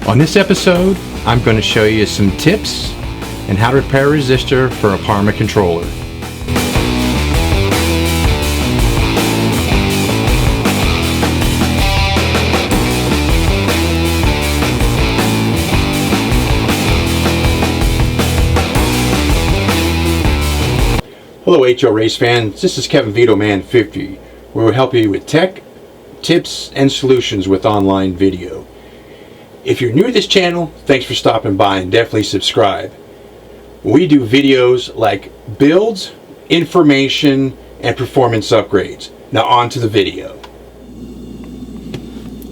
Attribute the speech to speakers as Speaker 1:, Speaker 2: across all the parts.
Speaker 1: On this episode, I'm going to show you some tips and how to repair a resistor for a Parma controller. Hello HO Race fans, this is Kevin Vito Man 50, where we'll help you with tech, tips, and solutions with online video. If you're new to this channel, thanks for stopping by and definitely subscribe. We do videos like builds, information, and performance upgrades. Now on to the video.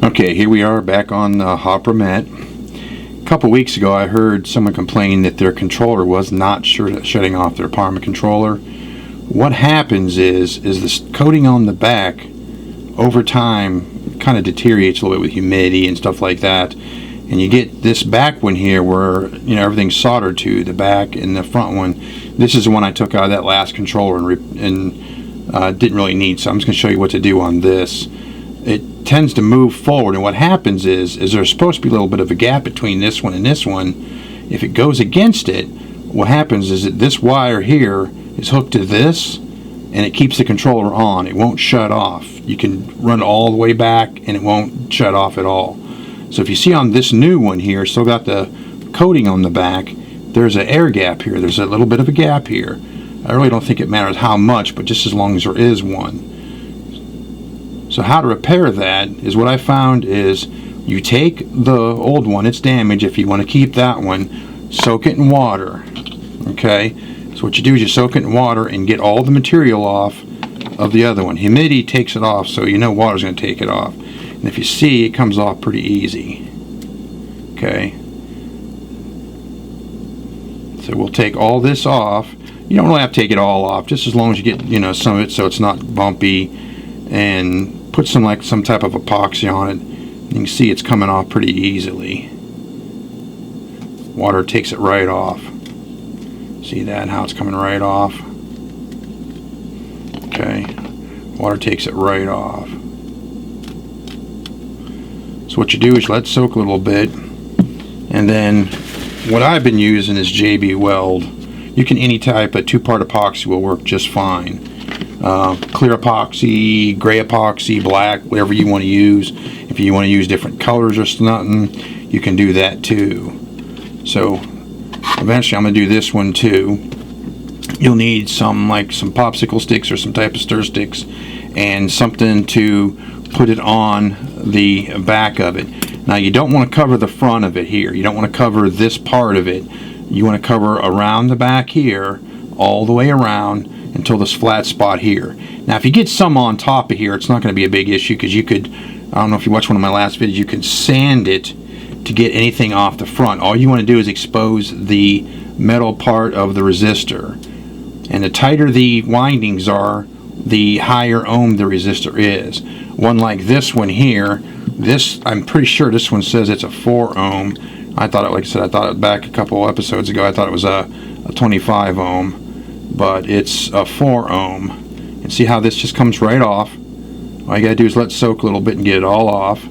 Speaker 1: Okay, here we are back on Hopper Met. A couple weeks ago I heard someone complain that their controller was not shutting off their Parma controller. What happens is this coating on the back over time kind of deteriorates a little bit with humidity and stuff like that, and you get this back one here where everything's soldered to the back, and the front one, this is the one I took out of that last controller and didn't really need, so I'm just going to show you what to do on this. It tends to move forward, and what happens is there's supposed to be a little bit of a gap between this one and this one. If it goes against it, what happens is that this wire here is hooked to this, and it keeps the controller on. It won't shut off. You can run it all the way back and it won't shut off at all. So if you see on this new one here, still got the coating on the back, there's an air gap here. There's a little bit of a gap here. I really don't think it matters how much, but just as long as there is one. So how to repair that is what I found is you take the old one, it's damaged. If you want to keep that one, soak it in water. Okay? So what you do is you soak it in water and get all the material off of the other one. Humidity takes it off, so you know water's going to take it off. And if you see, it comes off pretty easy. Okay. So we'll take all this off. You don't really have to take it all off, just as long as you get some of it so it's not bumpy, and put some type of epoxy on it. You can see it's coming off pretty easily. Water takes it right off. See that, how it's coming right off? Okay, water takes it right off. So what you do is let it soak a little bit, and then what I've been using is JB Weld. You can, any type of two-part epoxy will work just fine. Clear epoxy, gray epoxy, black, whatever you want to use. If you want to use different colors or something, you can do that too. So eventually I'm going to do this one too. You'll need some popsicle sticks or some type of stir sticks and something to put it on the back of it. Now you don't want to cover the front of it here. You don't want to cover this part of it. You want to cover around the back here, all the way around until this flat spot here. Now if you get some on top of here, it's not going to be a big issue, because you could, I don't know if you watched one of my last videos, you can sand it to get anything off the front. All you want to do is expose the metal part of the resistor, and the tighter the windings are, the higher ohm the resistor is. One like this one here, this, I'm pretty sure this one says it's a 4 ohm. I thought it, like I said, I thought it back a couple episodes ago, I thought it was a 25 ohm, but it's a 4 ohm. And see how this just comes right off. All you gotta do is let it soak a little bit and get it all off.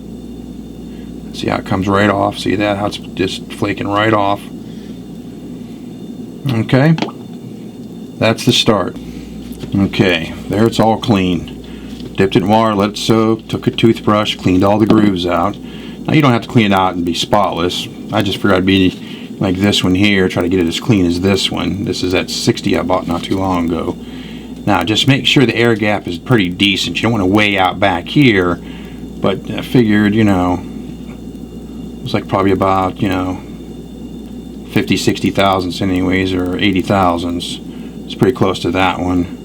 Speaker 1: See how it comes right off? See that? How it's just flaking right off. Okay, that's the start. Okay, there, it's all clean. Dipped it in water, let it soak, took a toothbrush, cleaned all the grooves out. Now you don't have to clean it out and be spotless. I just figured I'd be like this one here, try to get it as clean as this one. This is that 60 I bought not too long ago. Now just make sure the air gap is pretty decent. You don't want to way out back here, but I figured, it's like probably about 50, 60 thousandths anyways, or 80 thousandths. It's pretty close to that one.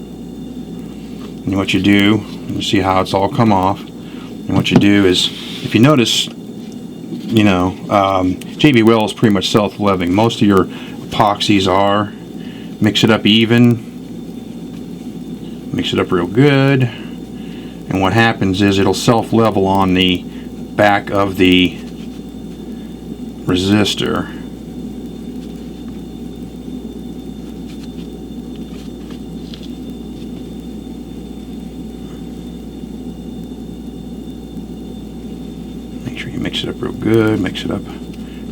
Speaker 1: And what you do, you see how it's all come off, and what you do is, if you notice, JB Weld is pretty much self-leveling. Most of your epoxies are. Mix it up even, mix it up real good, and what happens is it'll self-level on the back of the resistor. Make sure you mix it up real good, mix it up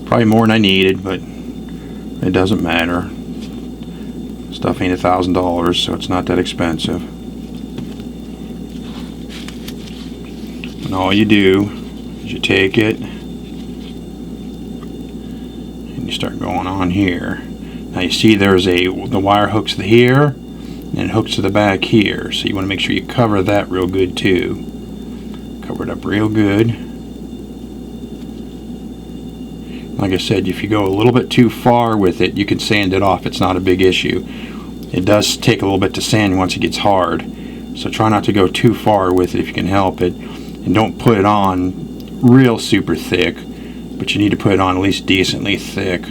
Speaker 1: Probably more than I needed, but it doesn't matter. Stuff ain't $1,000, so it's not that expensive. And all you do is you take it and you start going on here. Now you see there's the wire hooks to here and it hooks to the back here, so you want to make sure you cover that real good too. Cover it up real good. Like I said, if you go a little bit too far with it, you can sand it off. It's not a big issue. It does take a little bit to sand once it gets hard, so try not to go too far with it if you can help it, and don't put it on real super thick, but you need to put it on at least decently thick.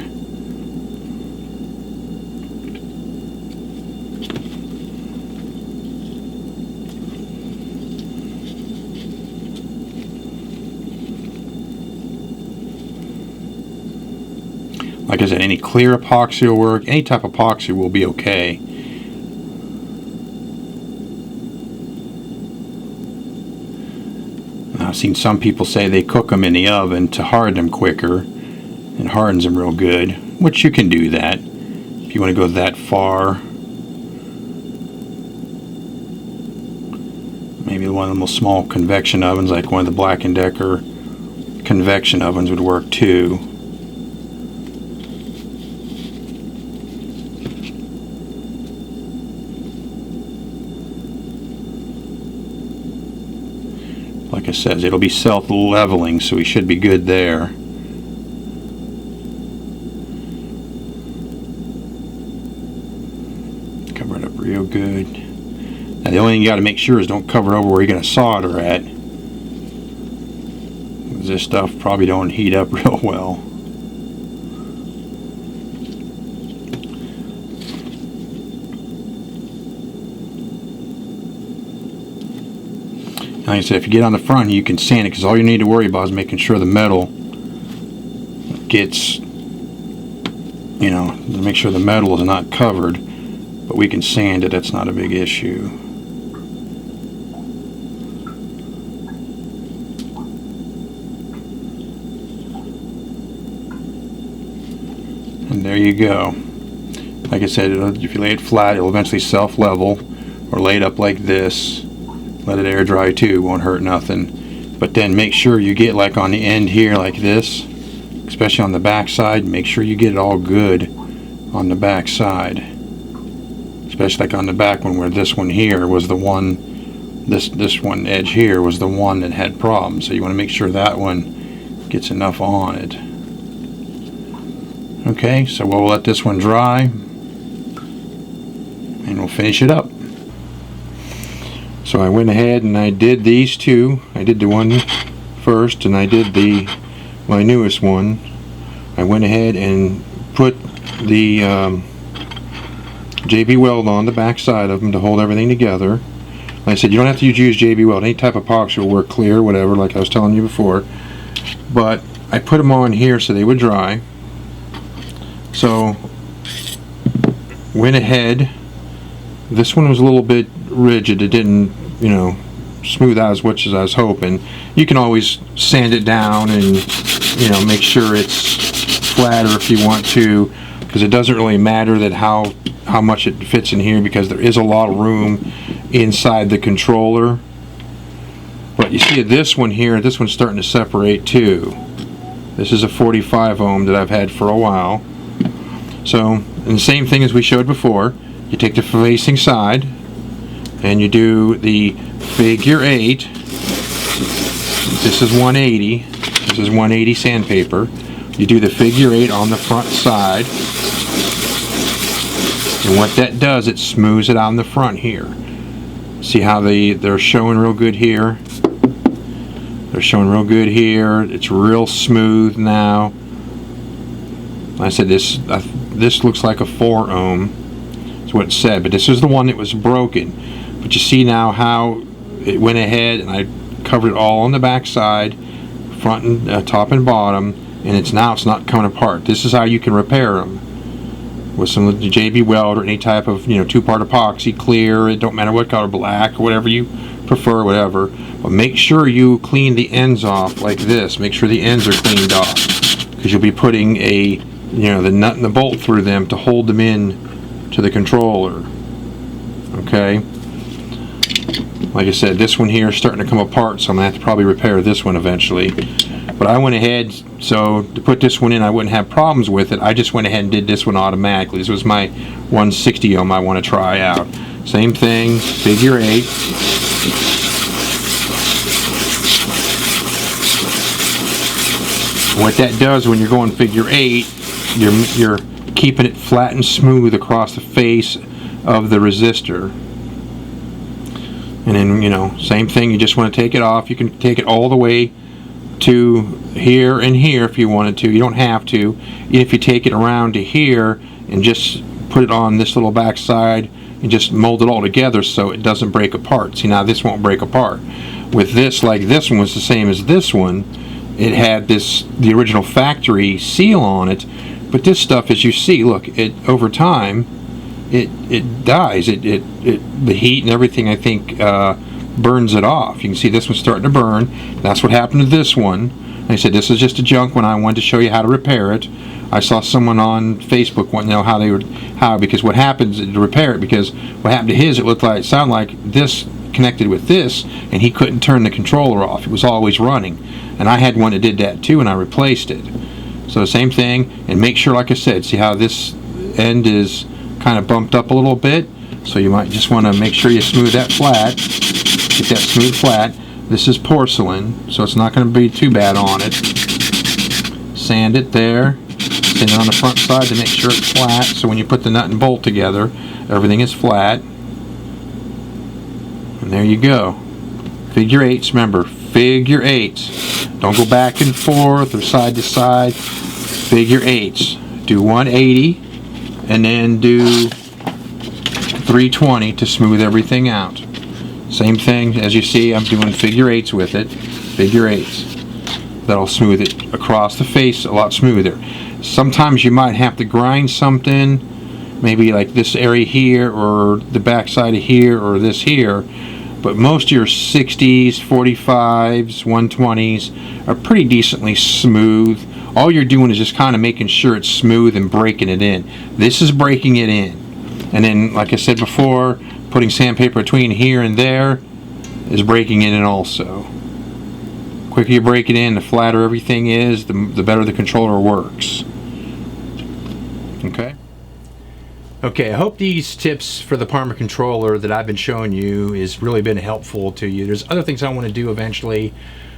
Speaker 1: Like I said, any clear epoxy will work. Any type of epoxy will be okay. I've seen some people say they cook them in the oven to harden them quicker, and hardens them real good, which you can do that if you want to go that far. Maybe one of the most small convection ovens, like one of the Black & Decker convection ovens, would work too. Like I said, it'll be self-leveling, so we should be good there. Cover it up real good. Now the only thing you got to make sure is don't cover over where you're going to solder at. This stuff probably don't heat up real well. Like I said, if you get on the front, you can sand it, because all you need to worry about is making sure the metal gets, you know, make sure the metal is not covered. But we can sand it, that's not a big issue. And there you go. Like I said, if you lay it flat, it'll eventually self-level, or lay it up like this. Let it air dry too, won't hurt nothing. But then make sure you get like on the end here like this, especially on the back side. Make sure you get it all good on the back side, especially like on the back one, where this one here was the one, this one edge here was the one that had problems. So you want to make sure that one gets enough on it. Okay, so we'll let this one dry and we'll finish it up. So I went ahead and I did these two. I did the one first, and I did my newest one. I went ahead and put the JB Weld on the back side of them to hold everything together. Like I said, you don't have to use JB Weld. Any type of epoxy will work, clear, whatever, like I was telling you before. But I put them on here so they would dry. So went ahead. This one was a little bit rigid. It didn't, you know, smooth out as much as I was hoping. You can always sand it down and, you know, make sure it's flatter if you want to, because it doesn't really matter that how much it fits in here, because there is a lot of room inside the controller. But you see this one here, this one's starting to separate too. This is a 45 ohm that I've had for a while. So, and the same thing as we showed before. You take the facing side and you do the figure 8. This is 180. This is 180 sandpaper. You do the figure 8 on the front side. And what that does, it smooths it out in the front here. See how they're showing real good here? They're showing real good here. It's real smooth now. Like I said, this looks like a 4 ohm. That's what it said, but this is the one that was broken. But you see now how it went ahead and I covered it all on the back side, front and top and bottom, and it's not coming apart. This is how you can repair them with some JB Weld or any type of, you know, 2-part epoxy, clear. It don't matter what color, black or whatever you prefer, whatever. But make sure you clean the ends off like this. Make sure the ends are cleaned off. because you'll be putting a, the nut and the bolt through them to hold them in to the controller. Okay, like I said, this one here is starting to come apart, so I'm gonna have to probably repair this one eventually. But I went ahead, so to put this one in I wouldn't have problems with it. I just went ahead and did this one automatically. This was my 160 ohm I want to try out. Same thing, figure 8. What that does when you're going figure 8, you're keeping it flat and smooth across the face of the resistor. And then, same thing, you just want to take it off. You can take it all the way to here and here if you wanted to. You don't have to. If you take it around to here and just put it on this little back side and just mold it all together so it doesn't break apart. See, now this won't break apart. With this, like this one was the same as this one, it had the original factory seal on it, but this stuff, as you see, look, it over time it dies. The heat and everything, I think, burns it off. You can see this one's starting to burn. That's what happened to this one. Like I said, this is just a junk one. I wanted to show you how to repair it. I saw someone on Facebook wanting to know because what happens to repair it, because what happened to his, it sounded like this connected with this, and he couldn't turn the controller off. It was always running. And I had one that did that too, and I replaced it. So the same thing, and make sure, like I said, see how this end is kind of bumped up a little bit? So you might just want to make sure you smooth that flat. Get that smooth flat. This is porcelain, so it's not going to be too bad on it. Sand it there. Sand it on the front side to make sure it's flat, so when you put the nut and bolt together, everything is flat. And there you go. Figure 8s, remember, figure 8s. Don't go back and forth or side to side. Figure 8s. Do 180 and then do 320 to smooth everything out. Same thing, as you see, I'm doing figure 8s with it. Figure 8s. That'll smooth it across the face a lot smoother. Sometimes you might have to grind something, maybe like this area here, or the back side of here, or this here. But most of your 60s, 45s, 120s are pretty decently smooth. All you're doing is just kind of making sure it's smooth and breaking it in. This is breaking it in. And then, like I said before, putting sandpaper between here and there is breaking it in also. The quicker you break it in, the flatter everything is, the better the controller works. Okay? Okay, I hope these tips for the Parma Controller that I've been showing you has really been helpful to you. There's other things I want to do eventually.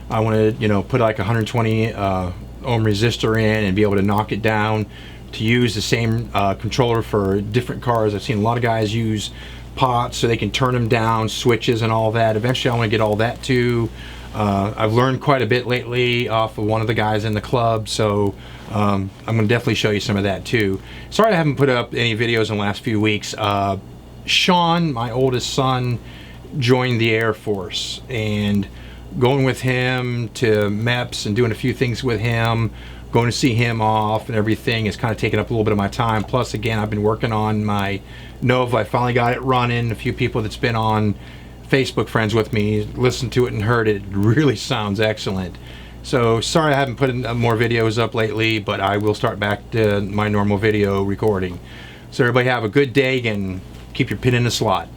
Speaker 1: I want to, put like a 120 ohm resistor in and be able to knock it down to use the same controller for different cars. I've seen a lot of guys use pots so they can turn them down, switches and all that. Eventually I want to get all that too. I've learned quite a bit lately off of one of the guys in the club, so I'm going to definitely show you some of that too. Sorry I haven't put up any videos in the last few weeks. Sean, my oldest son, joined the Air Force, and going with him to MEPS and doing a few things with him, going to see him off and everything is kind of taking up a little bit of my time. Plus, again, I've been working on my Nova. I finally got it running. A few people that's been on Facebook friends with me listened to it and heard it. It really sounds excellent. So sorry I haven't put more videos up lately, but I will start back to my normal video recording. So everybody have a good day and keep your pin in the slot.